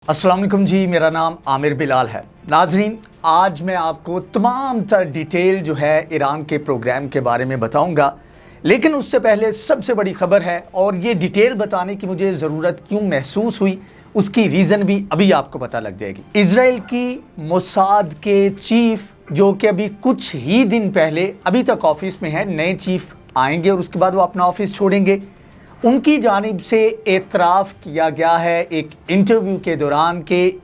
अस्सलाम वालेकुम जी, मेरा नाम आमिर बिलाल है। नाजरीन, आज मैं आपको तमाम तर डिटेल जो है ईरान के प्रोग्राम के बारे में बताऊंगा, लेकिन उससे पहले सबसे बड़ी खबर है और ये डिटेल बताने की मुझे ज़रूरत क्यों महसूस हुई, उसकी रीज़न भी अभी आपको पता लग जाएगी। इजराइल की मोसाद के चीफ, जो कि अभी कुछ ही दिन पहले अभी तक ऑफिस में है, नए चीफ आएंगे और उसके बाद वो अपना ऑफिस छोड़ेंगे, उनकी जानिब से एतराफ़ किया गया है एक इंटरव्यू के दौरान कि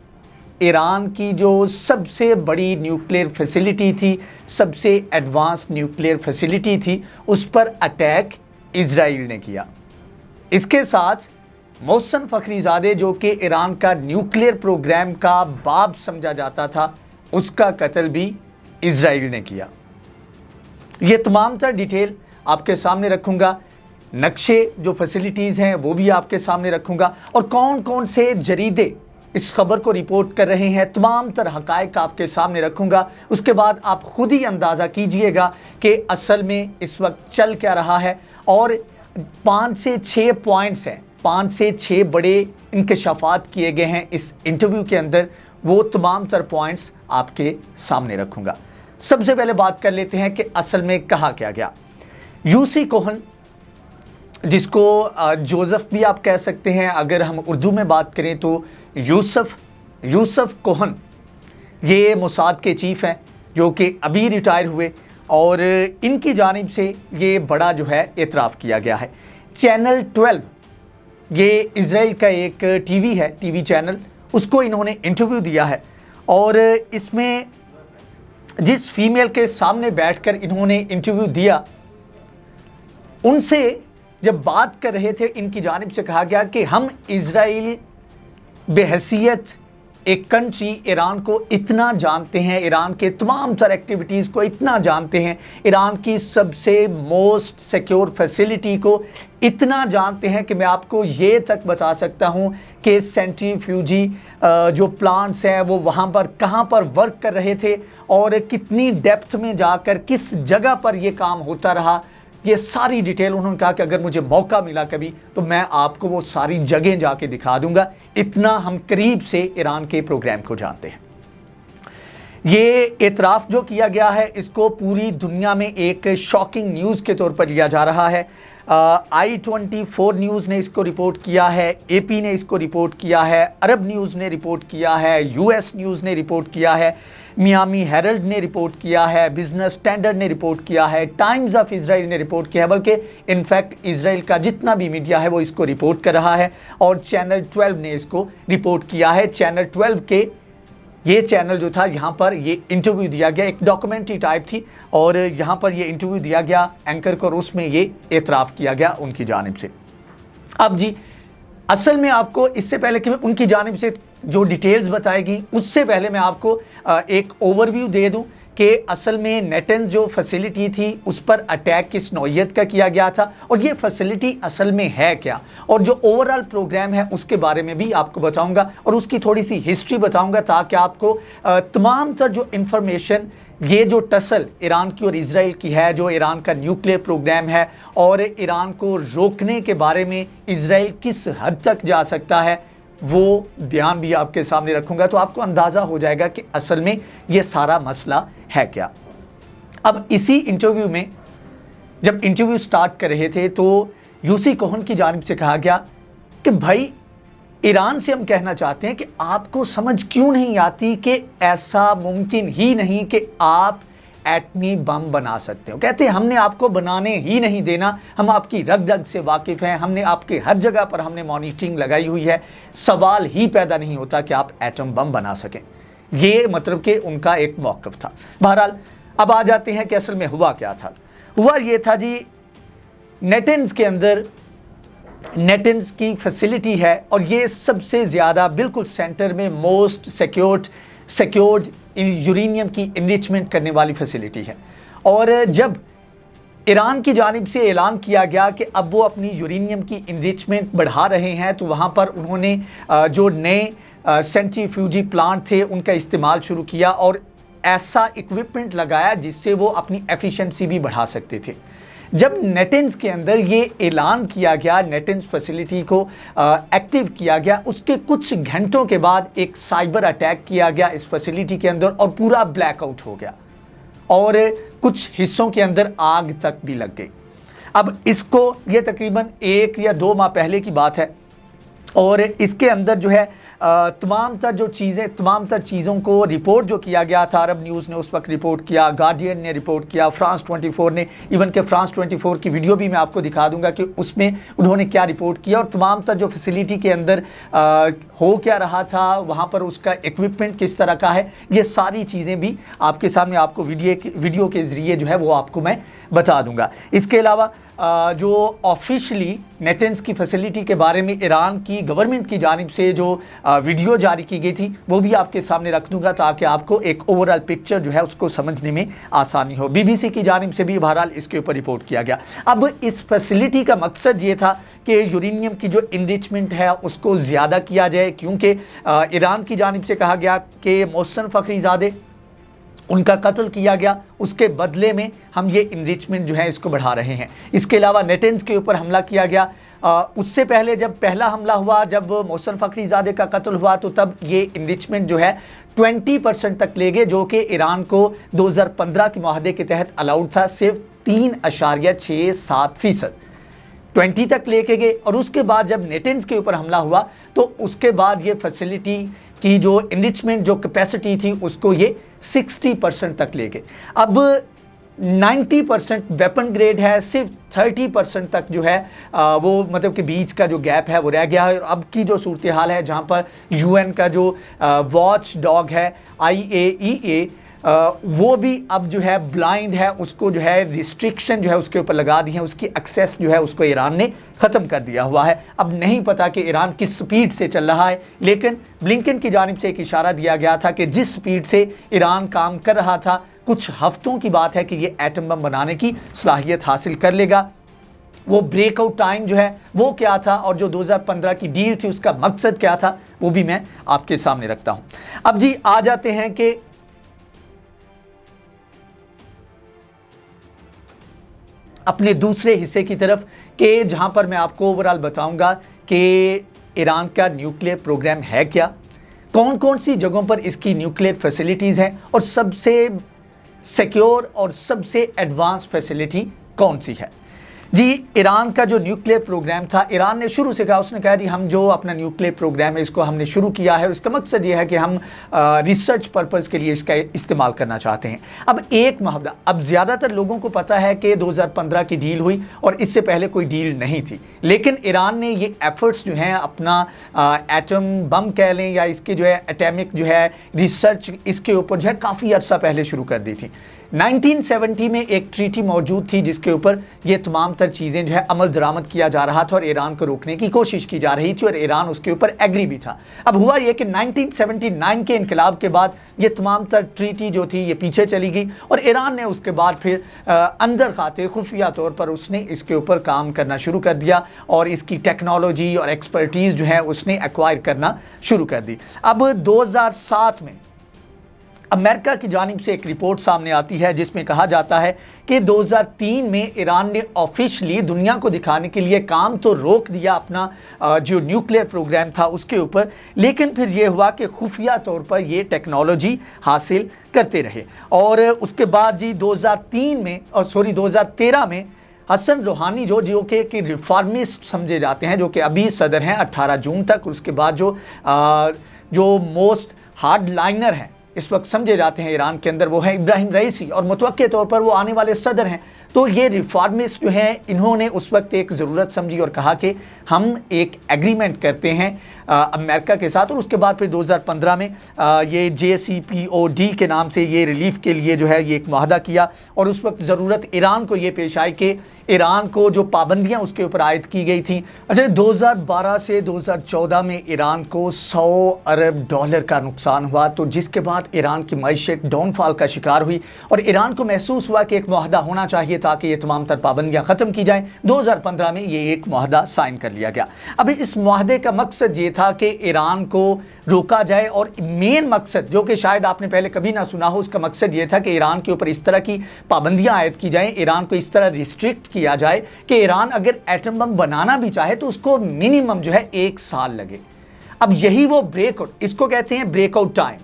ईरान की जो सबसे बड़ी न्यूक्लियर फैसिलिटी थी, सबसे एडवांस न्यूक्लियर फैसिलिटी थी, उस पर अटैक इजराइल ने किया। इसके साथ मोहसिन फ़खरीज़ादे, जो कि ईरान का न्यूक्लियर प्रोग्राम का बाप समझा जाता था, उसका कत्ल भी इजराइल ने किया। ये तमाम तर डिटेल आपके सामने रखूँगा, नक्शे जो फैसिलिटीज़ हैं वो भी आपके सामने रखूँगा, और कौन कौन से जरीदे इस खबर को रिपोर्ट कर रहे हैं, तमाम तर हक़ाइक़ आपके सामने रखूँगा। उसके बाद आप ख़ुद ही अंदाज़ा कीजिएगा कि असल में इस वक्त चल क्या रहा है। और 5 से 6 पॉइंट्स हैं, 5 से 6 बड़े इंकशाफात किए गए हैं इस इंटरव्यू के अंदर, वो तमाम तर पॉइंट्स आपके सामने रखूँगा। सबसे पहले बात कर लेते हैं कि असल में कहा क्या गया। यूसी कोहन, जिसको जोसेफ भी आप कह सकते हैं, अगर हम उर्दू में बात करें तो यूसुफ कोहन, ये मोसाद के चीफ हैं जो कि अभी रिटायर हुए, और इनकी जानिब से ये बड़ा जो है एतराफ़ किया गया है। चैनल 12, ये इजराइल का एक टीवी है, टीवी चैनल, उसको इन्होंने इंटरव्यू दिया है, और इसमें जिस फीमेल के सामने बैठकर इन्होंने इंटरव्यू दिया, उनसे जब बात कर रहे थे, इनकी जानिब से कहा गया कि हम इजराइल बेहैसियत एक कंट्री ईरान को इतना जानते हैं, ईरान के तमाम तर एक्टिविटीज़ को इतना जानते हैं, ईरान की सबसे मोस्ट सिक्योर फैसिलिटी को इतना जानते हैं कि मैं आपको ये तक बता सकता हूँ कि सेंट्रीफ्यूजी जो प्लांट्स हैं वो वहाँ पर कहाँ पर वर्क कर रहे थे और कितनी डेप्थ में जाकर किस जगह पर ये काम होता रहा। ये सारी डिटेल उन्होंने कहा कि अगर मुझे मौका मिला कभी तो मैं आपको वो सारी जगह जाके दिखा दूंगा, इतना हम करीब से ईरान के प्रोग्राम को जानते हैं। ये एतराफ़ जो किया गया है, इसको पूरी दुनिया में एक शॉकिंग न्यूज़ के तौर पर लिया जा रहा है। I24 न्यूज़ ने इसको रिपोर्ट किया है, AP ने इसको रिपोर्ट किया है, अरब न्यूज़ ने रिपोर्ट किया है, US न्यूज़ ने रिपोर्ट किया है, मियामी हेरल्ड ने रिपोर्ट किया है, बिजनेस स्टैंडर्ड ने रिपोर्ट किया है, टाइम्स ऑफ इजराइल ने रिपोर्ट किया है, बल्कि इनफैक्ट इजराइल का जितना भी मीडिया है वो इसको रिपोर्ट कर रहा है, और चैनल 12 ने इसको रिपोर्ट किया है। चैनल 12 के ये चैनल जो था, यहाँ पर ये इंटरव्यू दिया गया, एक डॉक्यूमेंट्री टाइप थी, और यहाँ पर ये इंटरव्यू दिया गया एंकर को, और उसमें ये एतराफ़ किया गया उनकी जानिब से। अब जी, असल में आपको इससे पहले कि मैं उनकी जानिब से जो डिटेल्स बताएगी, उससे पहले मैं आपको एक ओवरव्यू दे दूं कि असल में नेटेंस जो फैसिलिटी थी उस पर अटैक किस नौइयत का किया गया था, और ये फैसिलिटी असल में है क्या, और जो ओवरऑल प्रोग्राम है उसके बारे में भी आपको बताऊंगा, और उसकी थोड़ी सी हिस्ट्री बताऊंगा, ताकि आपको तमाम तर जो इंफॉर्मेशन, ये जो टसल ईरान की और इजराइल की है, जो ईरान का न्यूक्लियर प्रोग्राम है और ईरान को रोकने के बारे में इजराइल किस हद तक जा सकता है, वो बयान भी आपके सामने रखूंगा, तो आपको अंदाज़ा हो जाएगा कि असल में ये सारा मसला है क्या। अब इसी इंटरव्यू में जब इंटरव्यू स्टार्ट कर रहे थे तो यूसी कोहन की जानिब से कहा गया कि भाई, ईरान से हम कहना चाहते हैं कि आपको समझ क्यों नहीं आती कि ऐसा मुमकिन ही नहीं कि आप एटमी बम बना सकते हो। कहते हैं हमने आपको बनाने ही नहीं देना, हम आपकी रग रग से वाकिफ़ हैं, हमने आपके हर जगह पर हमने मॉनिटरिंग लगाई हुई है, सवाल ही पैदा नहीं होता कि आप एटम बम बना सकें। ये मतलब कि उनका एक मौक़िफ़ था। बहरहाल, अब आ जाते हैं कि असल में हुआ क्या था। हुआ ये था जी, नेटेंस के अंदर नेटेंस की फैसिलिटी है, और ये सबसे ज़्यादा बिल्कुल सेंटर में मोस्ट सिक्योर्ड यूरेनियम की इनरिचमेंट करने वाली फैसिलिटी है। और जब ईरान की जानिब से ऐलान किया गया कि अब वो अपनी यूरेनियम की इनरिचमेंट बढ़ा रहे हैं, तो वहाँ पर उन्होंने जो नए सेंट्रीफ्यूजी प्लांट थे उनका इस्तेमाल शुरू किया, और ऐसा इक्विपमेंट लगाया जिससे वो अपनी एफिशिएंसी भी बढ़ा सकते थे। जब नेटेंस के अंदर ये ऐलान किया गया, नेटेंस फैसिलिटी को एक्टिव किया गया, उसके कुछ घंटों के बाद एक साइबर अटैक किया गया इस फैसिलिटी के अंदर और पूरा ब्लैकआउट हो गया और कुछ हिस्सों के अंदर आग तक भी लग गई। अब इसको ये तकरीबन 1 या 2 माह पहले की बात है और इसके अंदर जो है तमाम तर चीज़ों को रिपोर्ट जो किया गया था, अरब न्यूज़ ने उस वक्त रिपोर्ट किया, गार्डियन ने रिपोर्ट किया, फ्रांस 24 ने, इवन के फ्रांस 24 की वीडियो भी मैं आपको दिखा दूंगा कि उसमें उन्होंने क्या रिपोर्ट किया और तमाम तर जो फैसिलिटी के अंदर हो क्या रहा था, वहाँ पर उसका इक्विपमेंट किस तरह का है, ये सारी चीज़ें भी आपके सामने आपको वीडियो के ज़रिए जो है वो आपको मैं बता दूंगा। इसके अलावा जो ऑफिशियली नेटेंस की फैसिलिटी के बारे में ईरान की गवर्नमेंट की जानिब से जो वीडियो जारी की गई थी वो भी आपके सामने रख दूंगा ताकि आपको एक ओवरऑल पिक्चर जो है उसको समझने में आसानी हो। बीबीसी की जानिब से भी बहरहाल इसके ऊपर रिपोर्ट किया गया। अब इस फैसिलिटी का मकसद ये था कि यूरेनियम की जो इनरिचमेंट है उसको ज़्यादा किया जाए, क्योंकि ईरान की जानिब से कहा गया कि मोहसिन फ़खरीज़ादे उनका कत्ल किया गया, उसके बदले में हम ये इनरिचमेंट जो है इसको बढ़ा रहे हैं। इसके अलावा नेटेंस के ऊपर हमला किया गया। उससे पहले जब पहला हमला हुआ, जब मोहसिन फ़खरीज़ादे का कत्ल हुआ, तो तब ये इनरिचमेंट जो है 20% तक ले गए, जो कि ईरान को 2015 के मुआहदे के तहत अलाउड था सिर्फ 3.67%, 20 तक लेके गए। और उसके बाद जब नेटेंस के ऊपर हमला हुआ तो उसके बाद ये फैसिलिटी की जो इनरिचमेंट जो कैपेसिटी थी उसको ये 60% तक ले गए। अब 90% वेपन ग्रेड है, सिर्फ 30% तक जो है वो मतलब कि बीच का जो गैप है वो रह गया है। और अब की जो सूरत हाल है जहाँ पर UN का जो वॉच डॉग है IAEA, वो भी अब जो है ब्लाइंड है, उसको जो है रिस्ट्रिक्शन जो है उसके ऊपर लगा दी है, उसकी एक्सेस जो है उसको ईरान ने ख़त्म कर दिया हुआ है। अब नहीं पता कि ईरान किस स्पीड से चल रहा है, लेकिन ब्लिंकन की जानिब से एक इशारा दिया गया था कि जिस स्पीड से ईरान काम कर रहा था, कुछ हफ्तों की बात है कि ये एटम बम बनाने की सलाहियत हासिल कर लेगा। वो ब्रेकआउट टाइम जो है वो क्या था और जो 2015 की डील थी उसका मकसद क्या था, वो भी मैं आपके सामने रखता हूँ। अब जी आ जाते हैं कि अपने दूसरे हिस्से की तरफ, कि जहां पर मैं आपको ओवरऑल बताऊंगा कि ईरान का न्यूक्लियर प्रोग्राम है क्या, कौन कौन सी जगहों पर इसकी न्यूक्लियर फैसिलिटीज़ हैं और सबसे सिक्योर और सबसे एडवांस फैसिलिटी कौन सी है। जी, ईरान का जो न्यूक्लियर प्रोग्राम था, ईरान ने शुरू से कहा, उसने कहा जी हम जो अपना न्यूक्लियर प्रोग्राम है इसको हमने शुरू किया है, इसका मकसद ये है कि हम रिसर्च पर्पस के लिए इसका इस्तेमाल करना चाहते हैं। अब एक मुहावरा, अब ज़्यादातर लोगों को पता है कि 2015 की डील हुई और इससे पहले कोई डील नहीं थी, लेकिन ईरान ने ये एफर्ट्स जो हैं अपना एटम बम कह लें या इसके जो है एटॉमिक जो है रिसर्च, इसके ऊपर जो है काफ़ी अर्सा पहले शुरू कर दी थी। 1970 में एक ट्रीटी मौजूद थी जिसके ऊपर ये तमाम तर चीज़ें जो है अमल दरामद किया जा रहा था और ईरान को रोकने की कोशिश की जा रही थी और ईरान उसके ऊपर एग्री भी था। अब हुआ ये कि 1979 के इनकलाब के बाद ये तमाम तर ट्रीटी जो थी ये पीछे चली गई और ईरान ने उसके बाद फिर अंदर खाते खुफिया तौर पर उसने इसके ऊपर काम करना शुरू कर दिया और इसकी टेक्नोलॉजी और एक्सपर्टीज़ जो है उसने एक्वायर करना शुरू कर दी। अब 2007 में अमेरिका की जानिब से एक रिपोर्ट सामने आती है जिसमें कहा जाता है कि 2003 में ईरान ने ऑफिशियली दुनिया को दिखाने के लिए काम तो रोक दिया अपना जो न्यूक्लियर प्रोग्राम था उसके ऊपर, लेकिन फिर ये हुआ कि खुफिया तौर पर ये टेक्नोलॉजी हासिल करते रहे। और उसके बाद जी 2013 में हसन रूहानी जो कि रिफॉर्मिस्ट समझे जाते हैं, जो कि अभी सदर हैं 18 जून तक, उसके बाद जो मोस्ट हार्ड लाइनर हैं इस वक्त समझे जाते हैं ईरान के अंदर, वो है इब्राहिम रईसी और मुतवक्के तौर पर वो आने वाले सदर हैं। तो ये रिफॉर्मिस्ट जो हैं इन्होंने उस वक्त एक ज़रूरत समझी और कहा कि हम एक एग्रीमेंट करते हैं अमेरिका के साथ। और उसके बाद फिर 2015 में ये JCPOD के नाम से ये रिलीफ के लिए जो है ये एक मुआहदा किया और उस वक्त ज़रूरत ईरान को ये पेश आई कि ईरान को जो पाबंदियां उसके ऊपर आयद की गई थी। अच्छा, 2012 से 2014 में ईरान को $100 अरब का नुकसान हुआ, तो जिसके बाद ईरान की मईशत डाउनफॉल का शिकार हुई और ईरान को महसूस हुआ कि एक मुआहदा होना चाहिए ताकि ये तमाम तर पाबंदियाँ ख़त्म की जाएँ। 2015 में ये एक मुआहदा साइन कर लिया लिया गया। अभी इस मुआहदे का मकसद ये था कि ईरान को रोका जाए, और मेन मकसद जो कि शायद आपने पहले कभी ना सुना हो, उसका मकसद ये था कि ईरान के ऊपर इस तरह की पाबंदियां आयद की जाएं, ईरान को इस तरह रिस्ट्रिक्ट किया जाए कि ईरान अगर एटम बम बनाना भी चाहे तो उसको मिनिमम जो है 1 साल लगे। अब यही वो ब्रेकआउट, इसको कहते हैं ब्रेकआउट टाइम।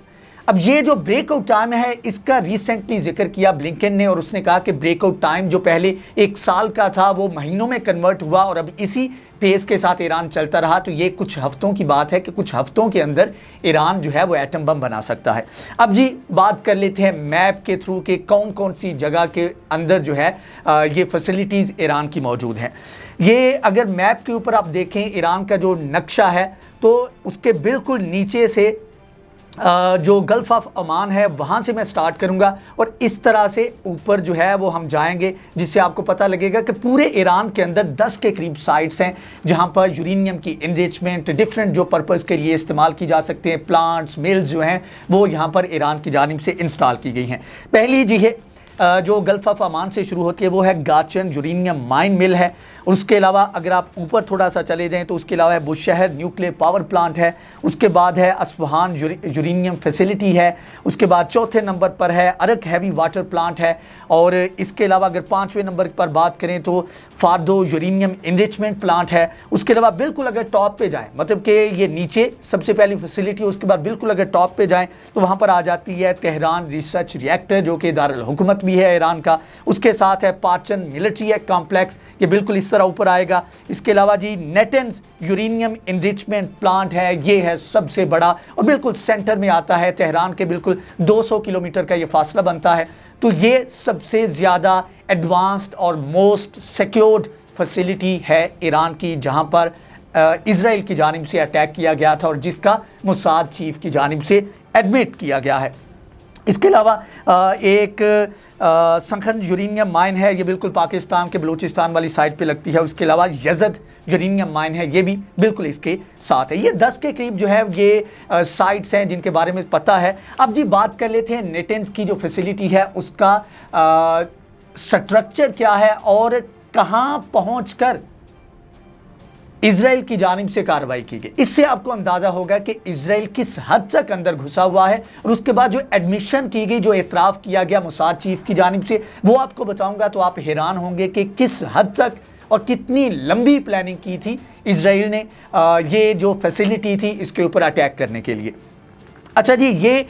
अब ये जो ब्रेकआउट टाइम है इसका रिसेंटली जिक्र किया ब्लिंकन ने, और उसने कहा कि ब्रेकआउट टाइम जो पहले 1 साल का था वो महीनों में कन्वर्ट हुआ, और अब इसी पेस के साथ ईरान चलता रहा तो ये कुछ हफ्तों की बात है कि कुछ हफ्तों के अंदर ईरान जो है वो एटम बम बना सकता है। अब जी बात कर लेते हैं मैप के थ्रू कि कौन कौन सी जगह के अंदर जो है ये फैसिलिटीज़ ईरान की मौजूद हैं। ये अगर मैप के ऊपर आप देखें ईरान का जो नक्शा है तो उसके बिल्कुल नीचे से जो गल्फ ऑफ ओमान है वहाँ से मैं स्टार्ट करूँगा, और इस तरह से ऊपर जो है वो हम जाएंगे, जिससे आपको पता लगेगा कि पूरे ईरान के अंदर 10 के करीब साइट्स हैं जहाँ पर यूरेनियम की एनरिचमेंट डिफरेंट जो पर्पज़ के लिए इस्तेमाल की जा सकते हैं, प्लांट्स मिल्स जो हैं वो यहाँ पर ईरान की जानिब से इंस्टॉल की गई हैं। पहली जी है जो गल्फ ऑफ ओमान से शुरू होती है वो है गाचन यूरेनियम माइन मिल है। उसके अलावा अगर आप ऊपर थोड़ा सा चले जाएं तो उसके अलावा है बुशहर न्यूक्लियर पावर प्लांट है। उसके बाद है अस्फहान यूरेनियम फैसिलिटी है। उसके बाद चौथे नंबर पर है अरक हैवी वाटर प्लांट है। और इसके अलावा अगर 5वें नंबर पर बात करें तो फार्दो यूरेनियम इनरिचमेंट प्लांट है। उसके अलावा बिल्कुल अगर टॉप पे जाएं, मतलब कि ये नीचे सबसे पहली फैसिलिटी, उसके बाद बिल्कुल अगर टॉप पे जाएं तो वहाँ पर आ जाती है तेहरान रिसर्च रिएक्टर जो कि दारुल हुकूमत भी है ईरान का। उसके साथ है पाचन मिलिट्री कॉम्प्लेक्स, ये बिल्कुल इस तरह ऊपर आएगा। इसके अलावा जी नेटेंस यूरेनियम इनरिचमेंट प्लांट है, ये है सबसे बड़ा और बिल्कुल सेंटर में आता है। तेहरान के बिल्कुल 200 किलोमीटर का ये फासला बनता है। तो ये सबसे ज़्यादा एडवांस्ड और मोस्ट सिक्योर्ड फैसिलिटी है ईरान की, जहाँ पर इजराइल की जानिब से अटैक किया गया था और जिसका मोसाद चीफ की जानिब से एडमिट किया गया है। इसके अलावा एक संखन यूरेनियम माइन है, ये बिल्कुल पाकिस्तान के बलूचिस्तान वाली साइड पे लगती है। उसके अलावा यजद यूरेनियम माइन है, ये भी बिल्कुल इसके साथ है। ये 10 के करीब जो है ये साइट्स हैं जिनके बारे में पता है। अब जी बात कर लेते हैं नेटेंस की जो फैसिलिटी है उसका स्ट्रक्चर क्या है और कहाँ पहुँचकर इजराइल की जानिब से कार्रवाई की गई। इससे आपको अंदाजा होगा कि इजराइल किस हद तक अंदर घुसा हुआ है। और उसके बाद जो एडमिशन की गई, जो एतराफ़ किया गया मोसाद चीफ की जानिब से, वो आपको बताऊंगा तो आप हैरान होंगे कि किस हद तक और कितनी लंबी प्लानिंग की थी इजराइल ने ये जो फैसिलिटी थी इसके ऊपर अटैक करने के लिए। अच्छा जी, ये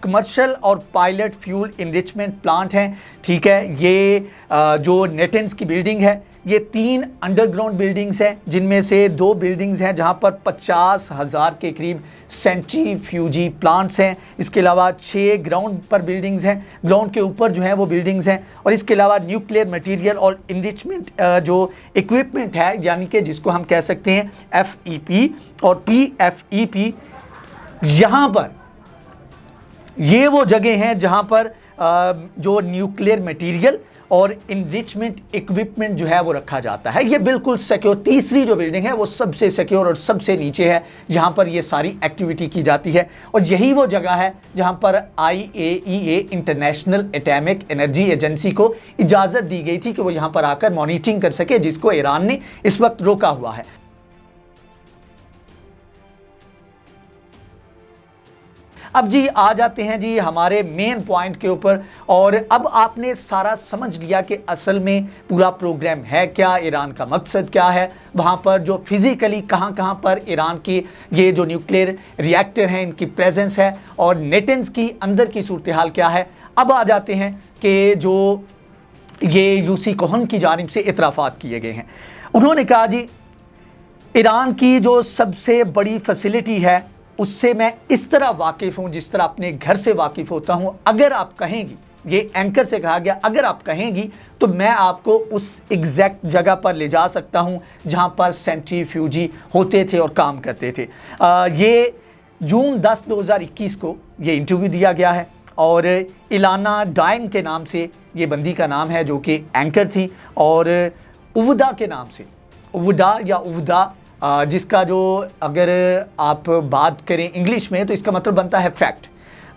कमर्शियल और पायलट फ्यूल इनरिचमेंट प्लांट हैं, ठीक है। ये जो नेटेंस की बिल्डिंग है ये 3 अंडरग्राउंड बिल्डिंग्स हैं, जिनमें से 2 बिल्डिंग्स हैं जहां पर 50,000 के करीब सेंट्रीफ्यूजी प्लांट्स हैं। इसके अलावा 6 ग्राउंड पर बिल्डिंग्स हैं, ग्राउंड के ऊपर जो है वो बिल्डिंग्स हैं। और इसके अलावा न्यूक्लियर मटेरियल और इनरिचमेंट जो इक्विपमेंट है, यानी कि जिसको हम कह सकते हैं FEP और PFEP, यहाँ पर ये वो जगह हैं जहाँ पर जो न्यूक्लियर मटेरियल और इनरिचमेंट इक्विपमेंट जो है वो रखा जाता है। ये बिल्कुल सिक्योर, तीसरी जो बिल्डिंग है वो सबसे सिक्योर और सबसे नीचे है, यहाँ पर ये सारी एक्टिविटी की जाती है। और यही वो जगह है जहाँ पर IAEA international atomic energy agency को इजाज़त दी गई थी कि वो यहाँ पर आकर मॉनिटरिंग कर सके, जिसको ईरान ने इस वक्त रोका हुआ है। अब जी आ जाते हैं जी हमारे मेन पॉइंट के ऊपर, और अब आपने सारा समझ लिया कि असल में पूरा प्रोग्राम है क्या, ईरान का मकसद क्या है, वहाँ पर जो फिज़िकली कहाँ कहाँ पर ईरान की ये जो न्यूक्लियर रिएक्टर हैं इनकी प्रेजेंस है, और नेटेंस की अंदर की सूरत हाल क्या है। अब आ जाते हैं कि जो ये UC कोहन की जानिब से इतराफ़ात किए गए हैं। उन्होंने कहा जी ईरान की जो सबसे बड़ी फैसिलिटी है उससे मैं इस तरह वाकिफ़ हूँ जिस तरह अपने घर से वाकिफ़ होता हूँ। अगर आप कहेंगी, ये एंकर से कहा गया, अगर आप कहेंगी तो मैं आपको उस एग्जैक्ट जगह पर ले जा सकता हूँ जहाँ पर सेंट्रीफ्यूजी होते थे और काम करते थे। ये जून 10, 2021 को ये इंटरव्यू दिया गया है, और इलाना डाइन के नाम से ये बंदी का नाम है जो कि एंकर थी, और उवदा के नाम से, उवदा या उवदा जिसका जो अगर आप बात करें इंग्लिश में तो इसका मतलब बनता है फैक्ट।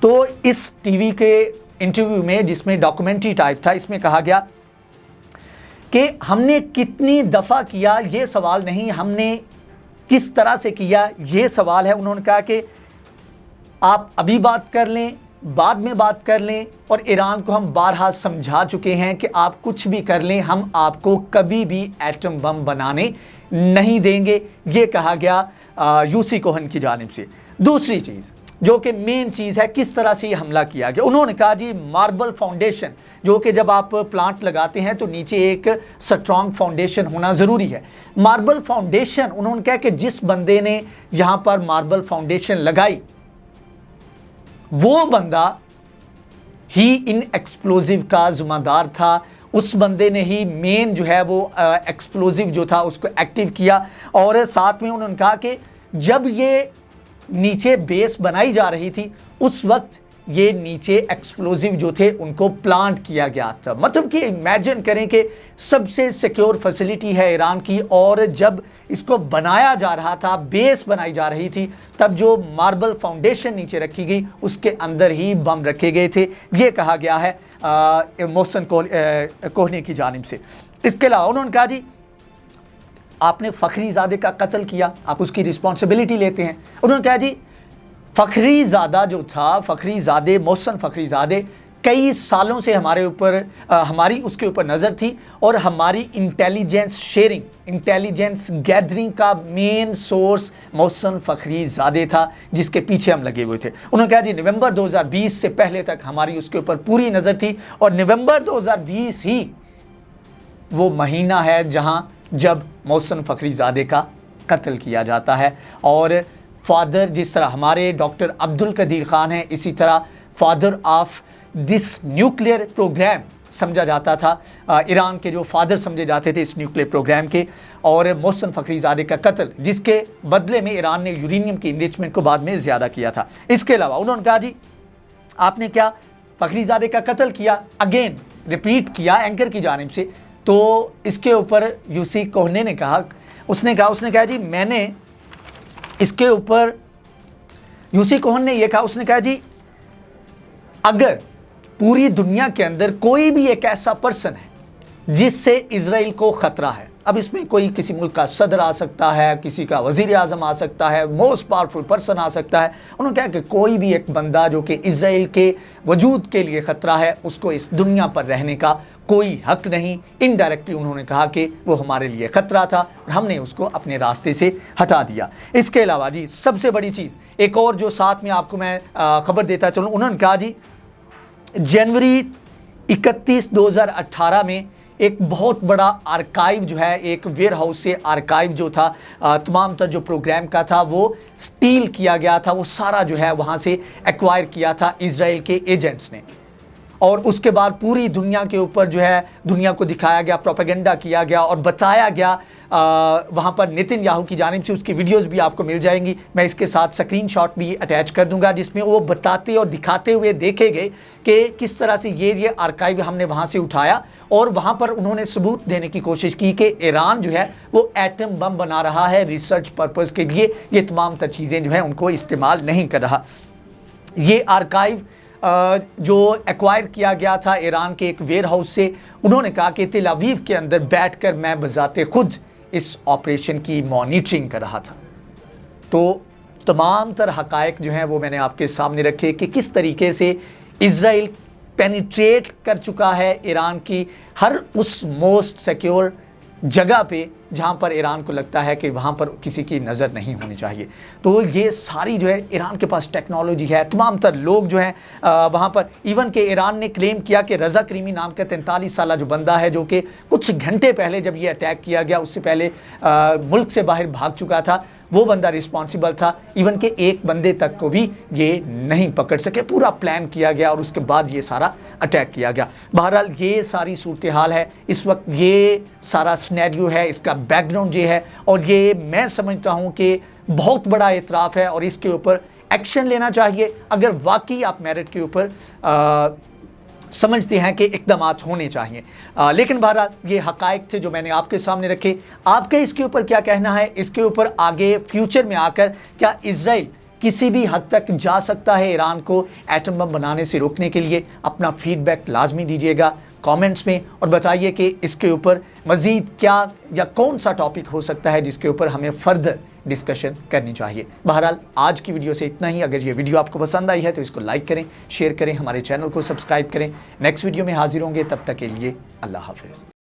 तो इस टीवी के इंटरव्यू में, जिसमें डॉक्यूमेंट्री टाइप था, इसमें कहा गया कि हमने कितनी दफ़ा किया ये सवाल नहीं, हमने किस तरह से किया ये सवाल है। उन्होंने कहा कि आप अभी बात कर लें, बाद में बात कर लें, और ईरान को हम बारहा समझा चुके हैं कि आप कुछ भी कर लें, हम आपको कभी भी एटम बम बनाने नहीं देंगे। ये कहा गया यूसी कोहन की जानिब से। दूसरी चीज़ जो कि मेन चीज़ है, किस तरह से ये हमला किया गया। उन्होंने कहा जी मार्बल फाउंडेशन, जो कि जब आप प्लांट लगाते हैं तो नीचे एक स्ट्रॉन्ग फाउंडेशन होना ज़रूरी है। मार्बल फाउंडेशन, उन्होंने कहा कि जिस बंदे ने यहाँ पर मार्बल फाउंडेशन लगाई वो बंदा ही इन एक्सप्लोजिव का जिम्मेदार था। उस बंदे ने ही मेन जो है वो एक्सप्लोजिव जो था उसको एक्टिव किया। और साथ में उन्होंने कहा कि जब ये नीचे बेस बनाई जा रही थी उस वक्त ये नीचे एक्सप्लोजिव जो थे उनको प्लांट किया गया था। मतलब कि इमेजिन करें कि सबसे सिक्योर फैसिलिटी है ईरान की, और जब इसको बनाया जा रहा था, बेस बनाई जा रही थी, तब जो मार्बल फाउंडेशन नीचे रखी गई उसके अंदर ही बम रखे गए थे। ये कहा गया है मोहसिन कोहनी की जानिब से। इसके अलावा उन्होंने कहा जी आपने फ़खरीज़ादे का कत्ल किया, आप उसकी रिस्पॉन्सिबिलिटी लेते हैं। उन्होंने कहा जी फ़खरीज़ादा जो था, फ़खरीज़ादे, मोहसिन फ़खरीज़ादे कई सालों से हमारे ऊपर हमारी उसके ऊपर नज़र थी, और हमारी इंटेलिजेंस शेयरिंग, इंटेलिजेंस गैदरिंग का मेन सोर्स मोहसिन फ़खरीज़ादे था, जिसके पीछे हम लगे हुए थे। उन्होंने कहा जी नवंबर 2020 से पहले तक हमारी उसके ऊपर पूरी नज़र थी, और नवंबर 2020 ही वो महीना है जब मोहसिन फ़खरीज़ादे का कत्ल किया जाता है। और फादर, जिस तरह हमारे डॉक्टर अब्दुल कदीर ख़ान हैं, इसी तरह father of this nuclear programme समझा जाता था। ईरान के जो फादर समझे जाते थे इस न्यूक्लियर प्रोग्राम के। और मोहसिन फ़खरीज़ादे का कत्ल, जिसके बदले में ईरान ने यूरेनियम की इनरिचमेंट को बाद में ज़्यादा किया था। इसके अलावा उन्होंने कहा जी आपने क्या फ़खरीज़ादे का कत्ल किया, अगेन रिपीट किया एंकर की जानिब से। तो इसके ऊपर यूसी कोहने ने कहा, उसने कहा जी मैंने इसके ऊपर, यूसी कोहन ने यह कहा, उसने कहा जी अगर पूरी दुनिया के अंदर कोई भी एक ऐसा पर्सन है जिससे इजराइल को ख़तरा है, अब इसमें कोई किसी मुल्क का सदर आ सकता है, किसी का वज़ीर आज़म आ सकता है, मोस्ट पावरफुल पर्सन आ सकता है। उन्होंने कहा कि कोई भी एक बंदा जो कि इजराइल के वजूद के लिए ख़तरा है, उसको इस दुनिया पर रहने का कोई हक नहीं। इनडायरेक्टली उन्होंने कहा कि वो हमारे लिए ख़तरा था और हमने उसको अपने रास्ते से हटा दिया। इसके अलावा जी सबसे बड़ी चीज़ एक और जो साथ में आपको मैं ख़बर देता चलूँ, उन्होंने कहा जी जनवरी 31, 2018 में एक बहुत बड़ा आर्काइव जो है, एक वेयर हाउस से आर्काइव जो था तमाम तर जो प्रोग्राम का था वो स्टील किया गया था। वो सारा जो है वहाँ से एक्वायर किया था इजराइल के एजेंट्स ने। और उसके बाद पूरी दुनिया के ऊपर जो है दुनिया को दिखाया गया, प्रोपेगेंडा किया गया और बताया गया वहाँ पर नेतन्याहू की जानिब से। उसकी वीडियोस भी आपको मिल जाएंगी, मैं इसके साथ स्क्रीनशॉट भी अटैच कर दूंगा, जिसमें वो बताते और दिखाते हुए देखे गए कि किस तरह से ये आर्काइव हमने वहाँ से उठाया। और वहाँ पर उन्होंने सबूत देने की कोशिश की कि ईरान जो है वो एटम बम बना रहा है रिसर्च पर्पज़ के लिए, ये तमाम तर चीज़ें जो हैं उनको इस्तेमाल नहीं कर रहा। ये आर्काइव जो एक्वायर किया गया था ईरान के एक वेयर हाउस से, उन्होंने कहा कि तेल अवीव के अंदर बैठकर मैं बजाते खुद इस ऑपरेशन की मॉनिटरिंग कर रहा था। तो तमाम तर हकायक जो हैं वो मैंने आपके सामने रखे कि किस तरीके से इजराइल पेनिट्रेट कर चुका है ईरान की हर उस मोस्ट सिक्योर जगह पे जहाँ पर ईरान को लगता है कि वहाँ पर किसी की नज़र नहीं होनी चाहिए। तो ये सारी जो है ईरान के पास टेक्नोलॉजी है, तमाम तर लोग जो हैं वहाँ पर, इवन के ईरान ने क्लेम किया कि रज़ा करीमी नाम का 43 साला जो बंदा है, जो कि कुछ घंटे पहले जब ये अटैक किया गया उससे पहले मुल्क से बाहर भाग चुका था, वो बंदा रिस्पॉन्सिबल था। इवन के एक बंदे तक को भी ये नहीं पकड़ सके, पूरा प्लान किया गया और उसके बाद ये सारा अटैक किया गया। बहरहाल ये सारी सूरत हाल है इस वक्त, ये सारा सिनेरियो है, इसका बैकग्राउंड ये है। और ये मैं समझता हूँ कि बहुत बड़ा एतराफ़ है और इसके ऊपर एक्शन लेना चाहिए अगर वाकई आप मेरिट के ऊपर समझते हैं कि इक़दामात होने चाहिए। लेकिन बहरहाल ये हक़ाइक़ थे जो मैंने आपके सामने रखे। आपके इसके ऊपर क्या कहना है? इसके ऊपर आगे फ्यूचर में आकर क्या इजराइल किसी भी हद तक जा सकता है ईरान को एटम बम बनाने से रोकने के लिए? अपना फीडबैक लाजमी दीजिएगा। कमेंट्स में और बताइए कि इसके ऊपर मज़ीद क्या या कौन सा टॉपिक हो सकता है जिसके ऊपर हमें फर्दर डिस्कशन करनी चाहिए। बहरहाल आज की वीडियो से इतना ही। अगर ये वीडियो आपको पसंद आई है तो इसको लाइक करें, शेयर करें, हमारे चैनल को सब्सक्राइब करें। नेक्स्ट वीडियो में हाजिर होंगे, तब तक के लिए अल्लाह हाफिज़।